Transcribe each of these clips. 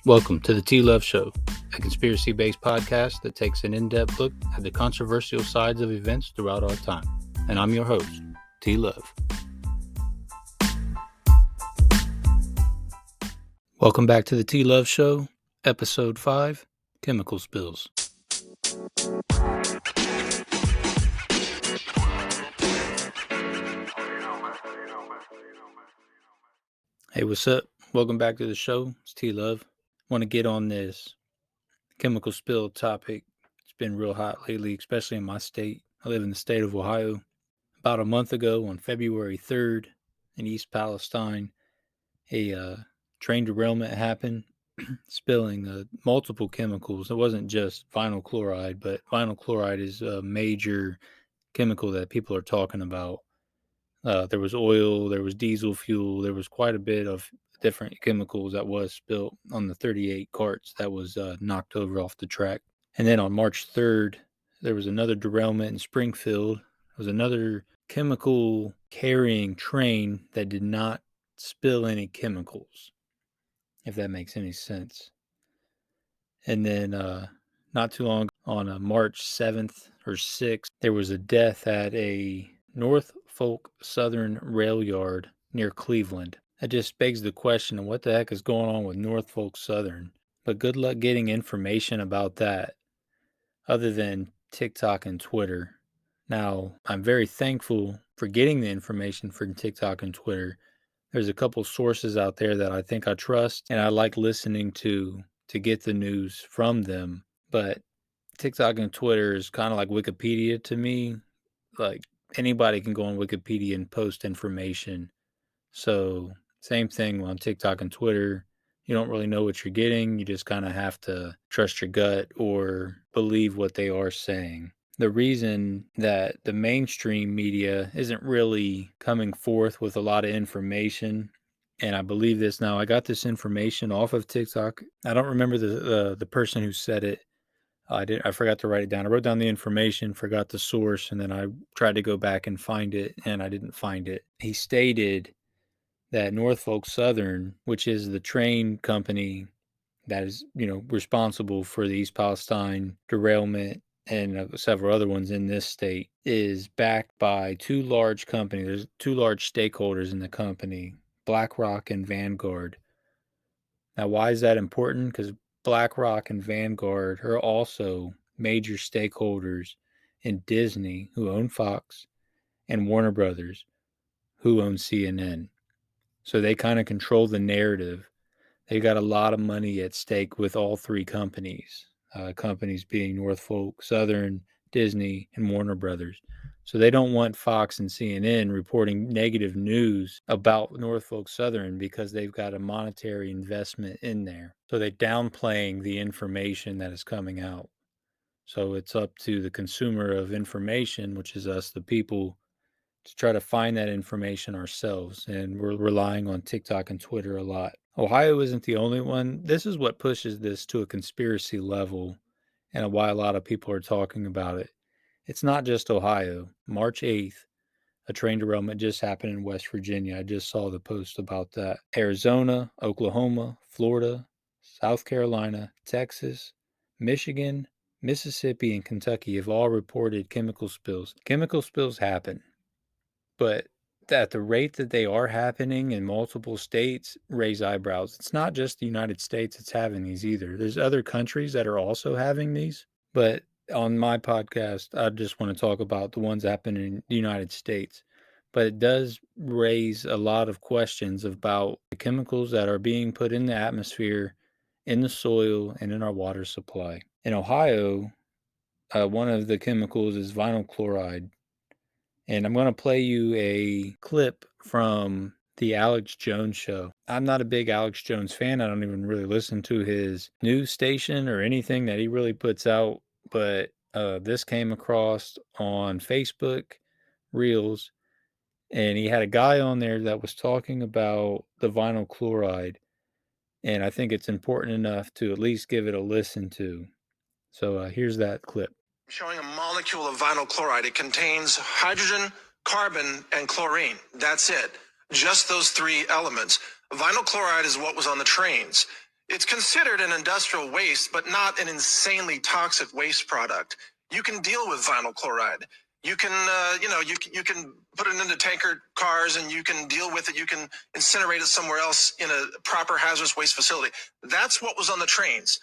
Welcome to the T-Love Show, a conspiracy-based podcast that takes an in-depth look at the controversial sides of events throughout our time. And I'm your host, T-Love. Welcome back to the T-Love Show, Episode 5, Chemical Spills. Hey, what's up? Welcome back to the show. It's T-Love. Want to get on this chemical spill topic. It's been real hot lately, especially in my state. I live in the state of Ohio. About a month ago, on February 3rd, in East Palestine, a train derailment happened, spilling multiple chemicals. It wasn't just vinyl chloride, but vinyl chloride is a major chemical that people are talking about. There was oil, there was diesel fuel, there was quite a bit of different chemicals that was spilled on the 38 carts that was knocked over off the track. And then on March 3rd, there was another derailment in Springfield. There was another chemical carrying train that did not spill any chemicals, if that makes any sense. And then not too long on March 7th or 6th, there was a death at a Norfolk Southern rail yard near Cleveland. That just begs the question of what the heck is going on with Norfolk Southern. But good luck getting information about that other than TikTok and Twitter. Now, I'm very thankful for getting the information from TikTok and Twitter. There's a couple sources out there that I think I trust and I like listening to get the news from them. But TikTok and Twitter is kind of like Wikipedia to me. Like anybody can go on Wikipedia and post information. So same thing on TikTok and Twitter. You don't really know what you're getting. You just kind of have to trust your gut or believe what they are saying. The reason that the mainstream media isn't really coming forth with a lot of information, and I believe this now, I got this information off of TikTok. I don't remember the person who said it. I forgot to write it down. I wrote down the information, forgot the source, and then I tried to go back and find it, and I didn't find it. He stated that Norfolk Southern, which is the train company that is, responsible for the East Palestine derailment and several other ones in this state, is backed by two large companies. There's two large stakeholders in the company, BlackRock and Vanguard. Now, why is that important? Because BlackRock and Vanguard are also major stakeholders in Disney, who own Fox, and Warner Brothers, who own CNN. So they kind of control the narrative. They got a lot of money at stake with all three companies, companies being Norfolk Southern, Disney, and Warner Brothers. So they don't want Fox and CNN reporting negative news about Norfolk Southern because they've got a monetary investment in there. So they're downplaying the information that is coming out. So it's up to the consumer of information, which is us, the people, to try to find that information ourselves. And we're relying on TikTok and Twitter a lot. Ohio isn't the only one. This is what pushes this to a conspiracy level and why a lot of people are talking about it. It's not just Ohio. March 8th, a train derailment just happened in West Virginia. I just saw the post about that. Arizona, Oklahoma, Florida, South Carolina, Texas, Michigan, Mississippi, and Kentucky have all reported chemical spills. Chemical spills happen, but at the rate that they are happening in multiple states raise eyebrows. It's not just the United States that's having these either. There's other countries that are also having these, but on my podcast, I just want to talk about the ones that happen in the United States. But it does raise a lot of questions about the chemicals that are being put in the atmosphere, in the soil, and in our water supply. In Ohio, one of the chemicals is vinyl chloride. And I'm going to play you a clip from the Alex Jones show. I'm not a big Alex Jones fan. I don't even really listen to his news station or anything that he really puts out. But this came across on Facebook Reels. And he had a guy on there that was talking about the vinyl chloride. And I think it's important enough to at least give it a listen to. So here's that clip. Showing a molecule of vinyl chloride. It contains hydrogen, carbon, and chlorine. That's it. Just those three elements. Vinyl chloride is what was on the trains. It's considered an industrial waste, but not an insanely toxic waste product. You can deal with vinyl chloride. You can, you can put it into tanker cars and you can deal with it. You can incinerate it somewhere else in a proper hazardous waste facility. That's what was on the trains.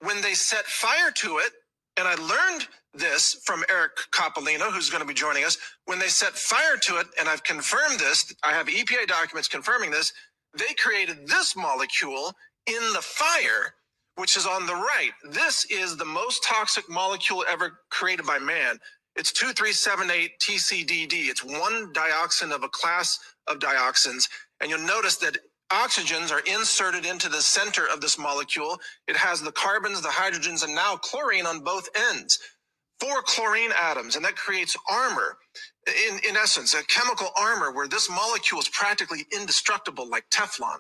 When they set fire to it, and I learned this from Eric Coppolino, who's going to be joining us, when they set fire to it, and I've confirmed this, I have EPA documents confirming this, they created this molecule in the fire, which is on the right. This is the most toxic molecule ever created by man. It's 2378 TCDD. It's one dioxin of a class of dioxins. And you'll notice that oxygens are inserted into the center of this molecule. It has the carbons, the hydrogens, and now chlorine on both ends. 4 chlorine atoms, and that creates armor. In essence, a chemical armor where this molecule is practically indestructible like Teflon.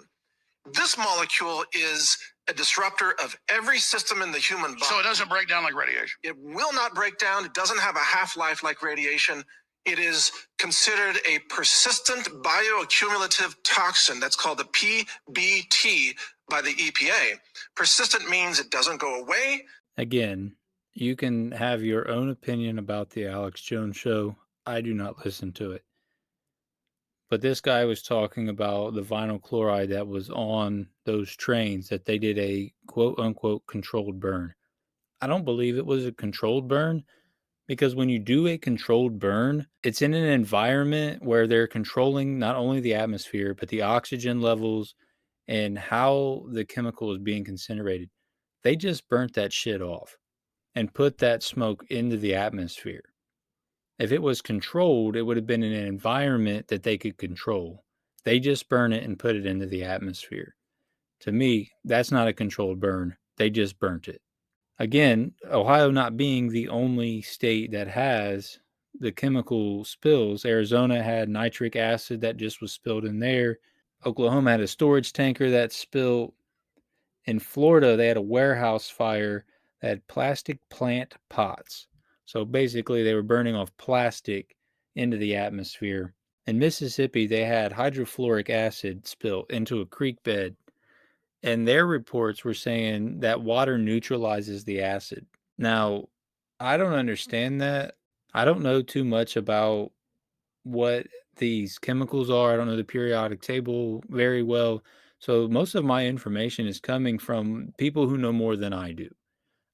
This molecule is a disruptor of every system in the human body. So it doesn't break down like radiation? It will not break down. It doesn't have a half-life like radiation. It is considered a persistent bioaccumulative toxin. That's called the PBT by the EPA. Persistent means it doesn't go away. Again, you can have your own opinion about the Alex Jones show. I do not listen to it. But this guy was talking about the vinyl chloride that was on those trains, that they did a quote unquote controlled burn. I don't believe it was a controlled burn, because when you do a controlled burn, it's in an environment where they're controlling not only the atmosphere, but the oxygen levels and how the chemical is being incinerated. They just burnt that shit off and put that smoke into the atmosphere. If it was controlled, it would have been in an environment that they could control. They just burn it and put it into the atmosphere. To me, that's not a controlled burn. They just burnt it. Again, Ohio not being the only state that has the chemical spills. Arizona had nitric acid that just was spilled in there. Oklahoma had a storage tanker that spilled. In Florida, they had a warehouse fire that had plastic plant pots. So basically, they were burning off plastic into the atmosphere. In Mississippi, they had hydrofluoric acid spill into a creek bed. And their reports were saying that water neutralizes the acid. Now, I don't understand that. I don't know too much about what these chemicals are. I don't know the periodic table very well. So most of my information is coming from people who know more than I do.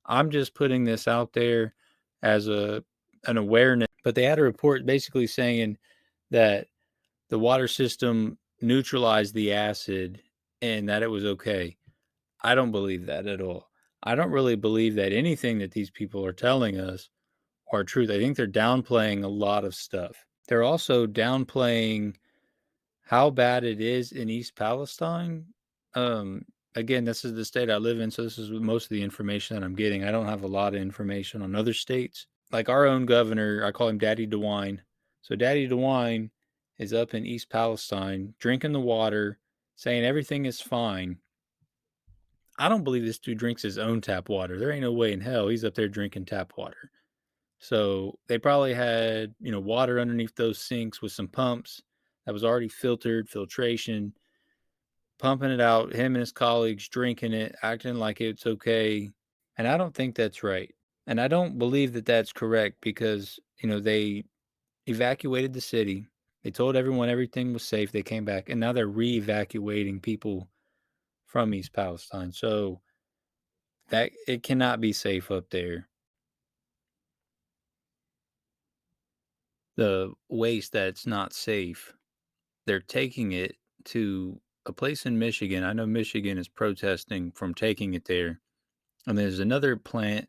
I'm just putting this out there as an awareness. But they had a report basically saying that the water system neutralized the acid and that it was okay. I don't believe that at all. I don't really believe that anything that these people are telling us are truth. I think they're downplaying a lot of stuff. They're also downplaying how bad it is in East Palestine. Again, this is the state I live in, so this is most of the information that I'm getting. I don't have a lot of information on other states. Like our own governor, I call him Daddy DeWine. So Daddy DeWine is up in East Palestine drinking the water, saying everything is fine. I don't believe this dude drinks his own tap water. There ain't no way in hell he's up there drinking tap water. So they probably had, water underneath those sinks with some pumps that was already filtered, filtration, pumping it out, him and his colleagues drinking it, acting like it's okay. And I don't think that's right. And I don't believe that that's correct because, they evacuated the city. They told everyone everything was safe. They came back and now they're re-evacuating people from East Palestine. So that it cannot be safe up there. The waste that's not safe, they're taking it to a place in Michigan. I know Michigan is protesting from taking it there. And there's another plant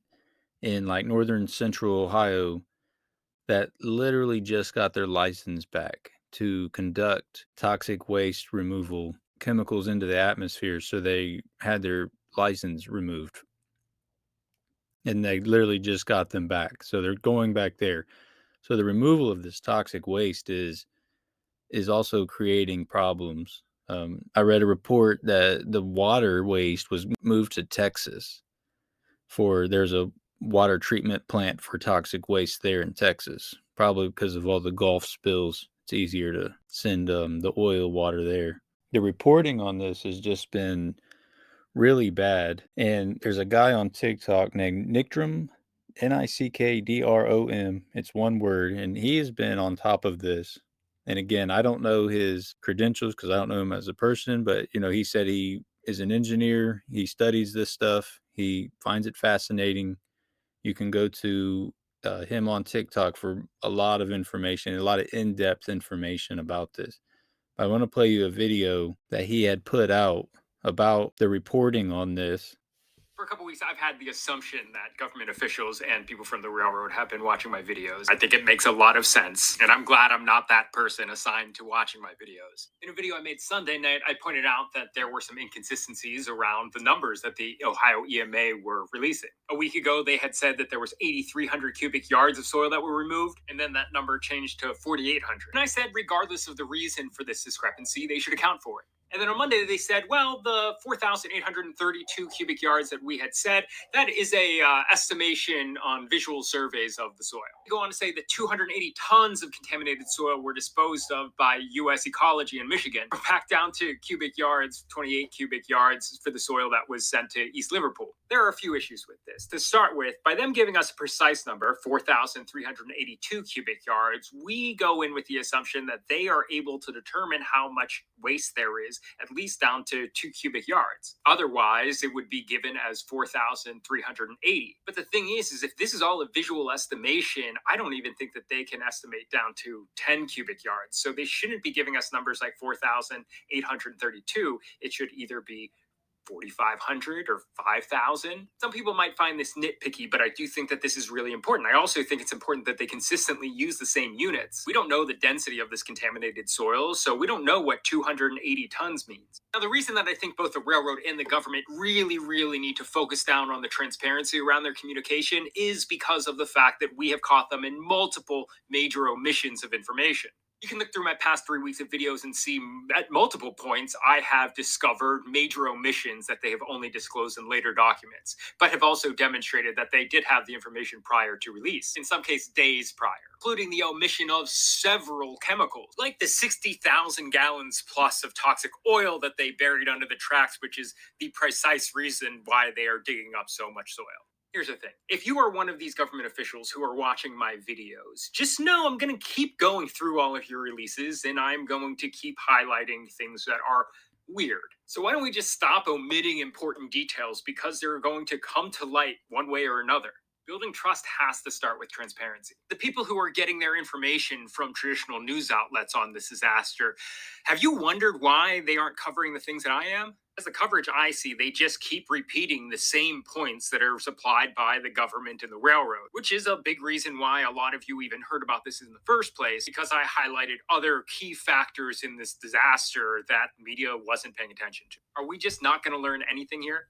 in like northern central Ohio that literally just got their license back to conduct toxic waste removal chemicals into the atmosphere. So they had their license removed. And they literally just got them back. So they're going back there. So the removal of this toxic waste is also creating problems. I read a report that the water waste was moved to Texas there's a water treatment plant for toxic waste there in Texas, probably because of all the Gulf spills. It's easier to send the oil water there. The reporting on this has just been really bad. And there's a guy on TikTok named Nickdrom, Nickdrom. It's one word, and he has been on top of this. And again, I don't know his credentials because I don't know him as a person, but he said he is an engineer. He studies this stuff. He finds it fascinating. You can go to him on TikTok for a lot of information, a lot of in-depth information about this. I want to play you a video that he had put out about the reporting on this. For a couple weeks, I've had the assumption that government officials and people from the railroad have been watching my videos. I think it makes a lot of sense, and I'm glad I'm not that person assigned to watching my videos. In a video I made Sunday night, I pointed out that there were some inconsistencies around the numbers that the Ohio EMA were releasing. A week ago, they had said that there was 8,300 cubic yards of soil that were removed, and then that number changed to 4,800. And I said, regardless of the reason for this discrepancy, they should account for it. And then on Monday, they said, well, the 4,832 cubic yards that we had said, that is a estimation on visual surveys of the soil. They go on to say that 280 tons of contaminated soil were disposed of by U.S. Ecology in Michigan, back down to cubic yards, 28 cubic yards for the soil that was sent to East Liverpool. There are a few issues with this. To start with, by them giving us a precise number, 4,382 cubic yards, we go in with the assumption that they are able to determine how much waste there is, at least down to 2 cubic yards. Otherwise, it would be given as 4,380. But the thing is if this is all a visual estimation, I don't even think that they can estimate down to 10 cubic yards. So they shouldn't be giving us numbers like 4,832. It should either be 4,500 or 5,000. Some people might find this nitpicky, but I do think that this is really important. I also think it's important that they consistently use the same units. We don't know the density of this contaminated soil, so we don't know what 280 tons means. Now, the reason that I think both the railroad and the government really need to focus down on the transparency around their communication is because of the fact that we have caught them in multiple major omissions of information. You can look through my past 3 weeks of videos and see at multiple points I have discovered major omissions that they have only disclosed in later documents, but have also demonstrated that they did have the information prior to release, in some cases days prior, including the omission of several chemicals, like the 60,000 gallons plus of toxic oil that they buried under the tracks, which is the precise reason why they are digging up so much soil. Here's the thing. If you are one of these government officials who are watching my videos, just know I'm going to keep going through all of your releases and I'm going to keep highlighting things that are weird. So why don't we just stop omitting important details because they're going to come to light one way or another? Building trust has to start with transparency. The people who are getting their information from traditional news outlets on this disaster, have you wondered why they aren't covering the things that I am? As the coverage I see, they just keep repeating the same points that are supplied by the government and the railroad, which is a big reason why a lot of you even heard about this in the first place, because I highlighted other key factors in this disaster that media wasn't paying attention to. Are we just not going to learn anything here?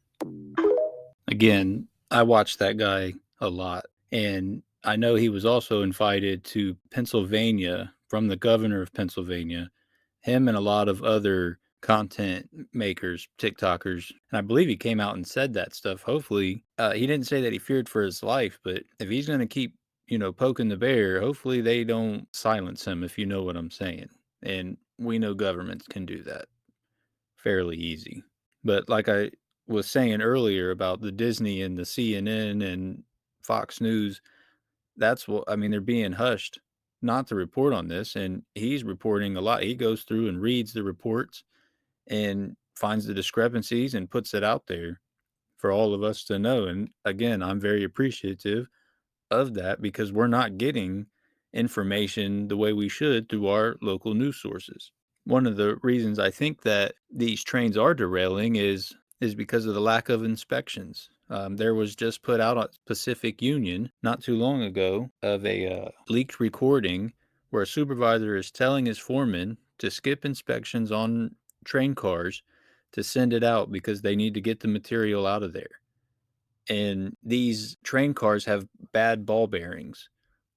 Again, I watched that guy a lot, and I know he was also invited to Pennsylvania from the governor of Pennsylvania, him and a lot of other content makers, TikTokers, and I believe he came out and said that stuff. Hopefully, he didn't say that he feared for his life, but if he's going to keep, poking the bear, hopefully they don't silence him, if you know what I'm saying. And we know governments can do that fairly easy. But like I was saying earlier about the Disney and the CNN and Fox News, that's what I mean, they're being hushed not to report on this, and he's reporting a lot. He goes through and reads the reports and finds the discrepancies and puts it out there for all of us to know. And again, I'm very appreciative of that because we're not getting information the way we should through our local news sources. One of the reasons I think that these trains are derailing is because of the lack of inspections. There was just put out on Pacific Union not too long ago of a leaked recording where a supervisor is telling his foreman to skip inspections on train cars to send it out because they need to get the material out of there. And these train cars have bad ball bearings,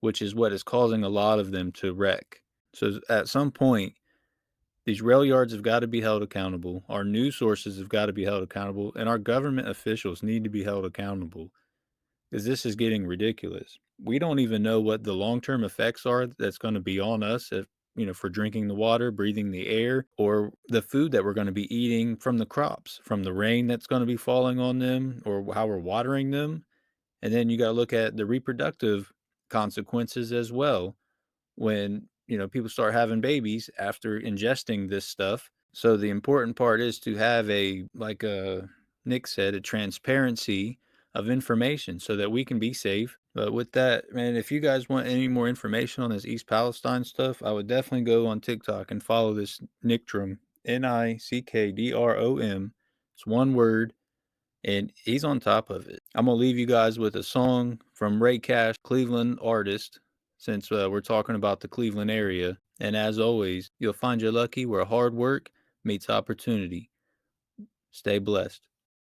which is what is causing a lot of them to wreck. So at some point, these rail yards have got to be held accountable. Our news sources have got to be held accountable, and our government officials need to be held accountable because this is getting ridiculous. We don't even know what the long-term effects are that's going to be on us if for drinking the water, breathing the air, or the food that we're going to be eating from the crops, from the rain that's going to be falling on them, or how we're watering them. And then you got to look at the reproductive consequences as well when, people start having babies after ingesting this stuff. So the important part is to have like Nick said, a transparency of information so that we can be safe. But with that, man, if you guys want any more information on this East Palestine stuff, I would definitely go on TikTok and follow this Nickdrom, Nickdrom. It's one word, and he's on top of it. I'm gonna leave you guys with a song from Ray Cash, Cleveland artist, since we're talking about the Cleveland area. And as always, you'll find your lucky where hard work meets opportunity. Stay blessed.